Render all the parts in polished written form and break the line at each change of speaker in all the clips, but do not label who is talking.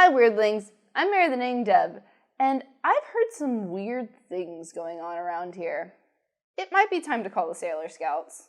Hi Weirdlings, I'm Mary the KnittingDev, and I've heard some weird things going on around here. It might be time to call the Sailor Scouts.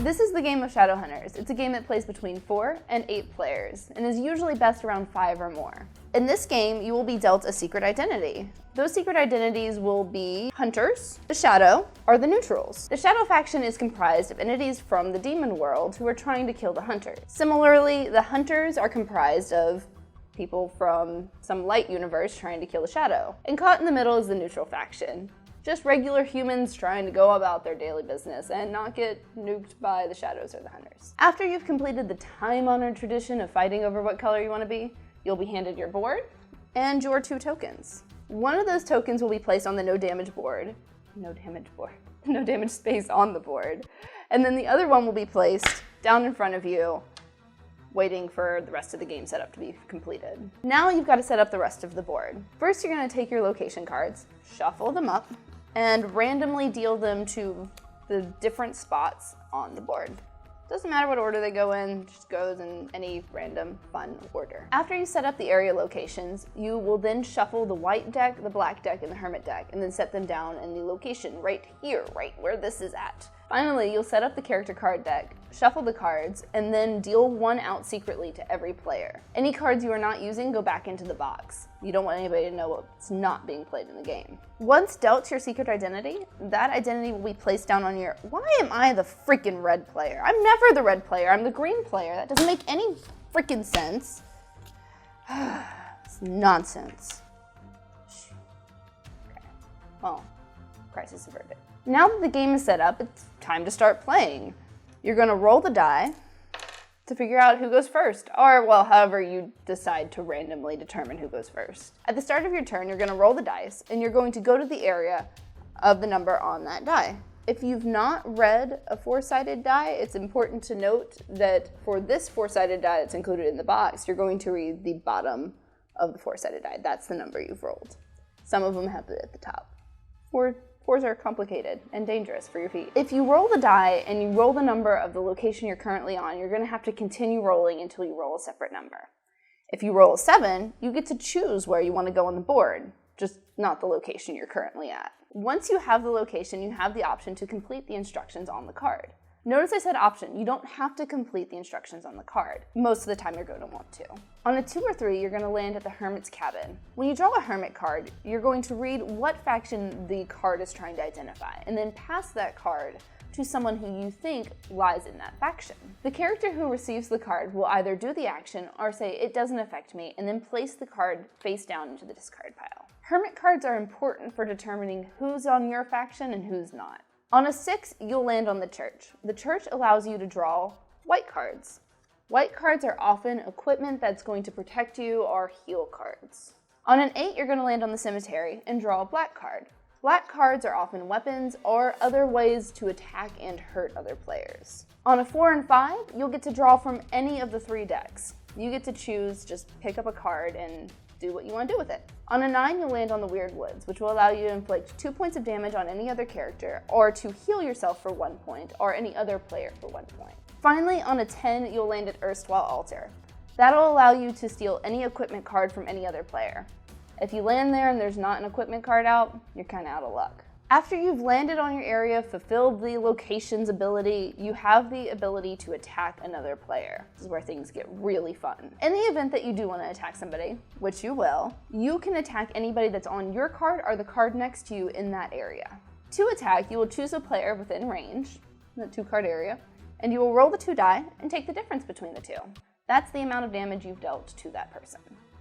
This is the game of Shadowhunters. It's a game that plays between 4 and 8 players, and is usually best around 5 or more. In this game, you will be dealt a secret identity. Those secret identities will be hunters, the shadow, or the neutrals. The shadow faction is comprised of entities from the demon world who are trying to kill the hunters. Similarly, the hunters are comprised of people from some light universe trying to kill the shadow. And caught in the middle is the neutral faction. Just regular humans trying to go about their daily business and not get nuked by the shadows or the hunters. After you've completed the time-honored tradition of fighting over what color you want to be, you'll be handed your board and your 2 tokens. One of those tokens will be placed on the no damage space on the board. And then the other one will be placed down in front of you, waiting for the rest of the game setup to be completed. Now you've got to set up the rest of the board. First, you're going to take your location cards, shuffle them up, and randomly deal them to the different spots on the board. Doesn't matter what order they go in, just goes in any random fun order. After you set up the area locations, you will then shuffle the white deck, the black deck, and the hermit deck, and then set them down in the location right here, right where this is at. Finally, you'll set up the character card deck, shuffle the cards, and then deal 1 out secretly to every player. Any cards you are not using go back into the box. You don't want anybody to know what's not being played in the game. Once dealt your secret identity, that identity will be placed down on your... Why am I the freaking red player? I'm never the red player, I'm the green player. That doesn't make any freaking sense. It's nonsense. Okay, well, crisis averted. Now that the game is set up, it's time to start playing. You're going to roll the die to figure out who goes first, or, well, however you decide to randomly determine who goes first. At the start of your turn, you're going to roll the dice, and you're going to go to the area of the number on that die. If you've not read a 4-sided die, it's important to note that for this 4-sided die that's included in the box, you're going to read the bottom of the 4-sided die. That's the number you've rolled. Some of them have it at the top. 4s are complicated and dangerous for your feet. If you roll the die and you roll the number of the location you're currently on, you're going to have to continue rolling until you roll a separate number. If you roll a 7, you get to choose where you want to go on the board, just not the location you're currently at. Once you have the location, you have the option to complete the instructions on the card. Notice I said option. You don't have to complete the instructions on the card. Most of the time you're going to want to. On a 2 or 3, you're going to land at the Hermit's Cabin. When you draw a Hermit card, you're going to read what faction the card is trying to identify, and then pass that card to someone who you think lies in that faction. The character who receives the card will either do the action or say, "It doesn't affect me," and then place the card face down into the discard pile. Hermit cards are important for determining who's on your faction and who's not. On a 6, you'll land on the Church. The Church allows you to draw white cards. White cards are often equipment that's going to protect you or heal cards. On an 8, you're going to land on the Cemetery and draw a black card. Black cards are often weapons or other ways to attack and hurt other players. On a 4 and 5, you'll get to draw from any of the 3 decks. You get to choose, just pick up a card and do what you want to do with it. On a 9, you'll land on the Weird Woods, which will allow you to inflict 2 points of damage on any other character, or to heal yourself for 1 point, or any other player for 1 point. Finally, on a 10, you'll land at Erstwhile Altar. That'll allow you to steal any equipment card from any other player. If you land there and there's not an equipment card out, you're kind of out of luck. After you've landed on your area, fulfilled the location's ability, you have the ability to attack another player. This is where things get really fun. In the event that you do want to attack somebody, which you will, you can attack anybody that's on your card or the card next to you in that area. To attack, you will choose a player within range, in the 2-card area, and you will roll the 2 die and take the difference between the 2. That's the amount of damage you've dealt to that person.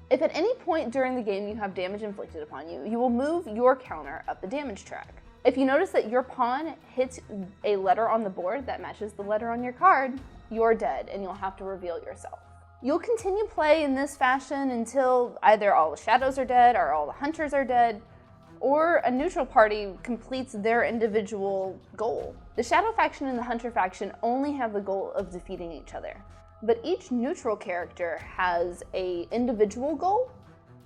If at any point during the game you have damage inflicted upon you, you will move your counter up the damage track. If you notice that your pawn hits a letter on the board that matches the letter on your card, you're dead and you'll have to reveal yourself. You'll continue play in this fashion until either all the shadows are dead or all the hunters are dead, or a neutral party completes their individual goal. The shadow faction and the hunter faction only have the goal of defeating each other, but each neutral character has an individual goal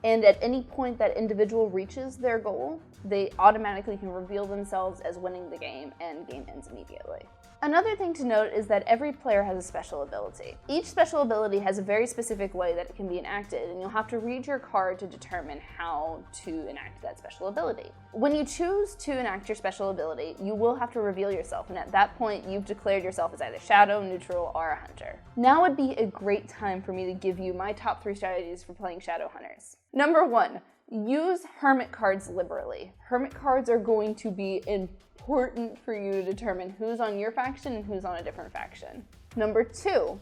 and at any point that individual reaches their goal, they automatically can reveal themselves as winning the game, and game ends immediately. Another thing to note is that every player has a special ability. Each special ability has a very specific way that it can be enacted, and you'll have to read your card to determine how to enact that special ability. When you choose to enact your special ability, you will have to reveal yourself, and at that point, you've declared yourself as either Shadow, Neutral, or a Hunter. Now would be a great time for me to give you my top 3 strategies for playing Shadow Hunters. Number 1, use Hermit cards liberally. Hermit cards are going to be important for you to determine who's on your faction and who's on a different faction. Number 2,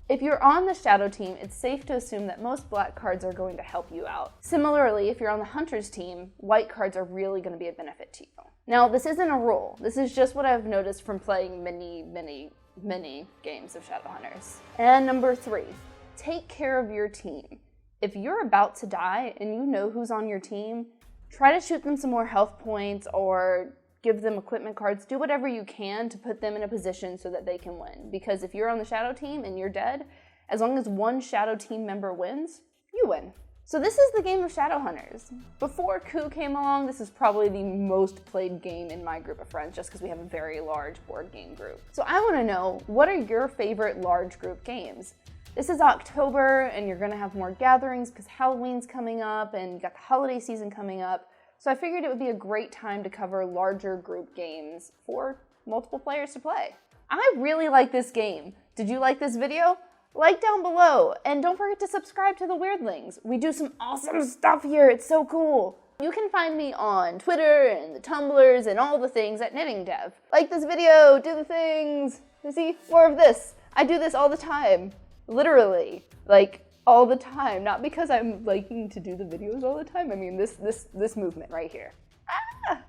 if you're on the Shadow team, it's safe to assume that most black cards are going to help you out. Similarly, if you're on the Hunters team, white cards are really going to be a benefit to you. Now, this isn't a rule. This is just what I've noticed from playing many games of Shadow Hunters. And number 3, take care of your team. If you're about to die and you know who's on your team, try to shoot them some more health points or give them equipment cards. Do whatever you can to put them in a position so that they can win. Because if you're on the Shadow team and you're dead, as long as one Shadow team member wins, you win. So this is the game of Shadow Hunters. Before Coup came along, this is probably the most played game in my group of friends, just because we have a very large board game group. So I want to know, what are your favorite large group games? This is October, and you're gonna have more gatherings because Halloween's coming up and you got the holiday season coming up. So I figured it would be a great time to cover larger group games for multiple players to play. I really like this game. Did you like this video? Like down below, and don't forget to subscribe to the Weirdlings. We do some awesome stuff here, it's so cool. You can find me on Twitter and the Tumblrs and all the things at KnittingDev. Like this video, do the things. See, more of this. I do this all the time. Literally, like all the time. Not because I'm liking to do the videos all the time. I mean this movement right here. Ah!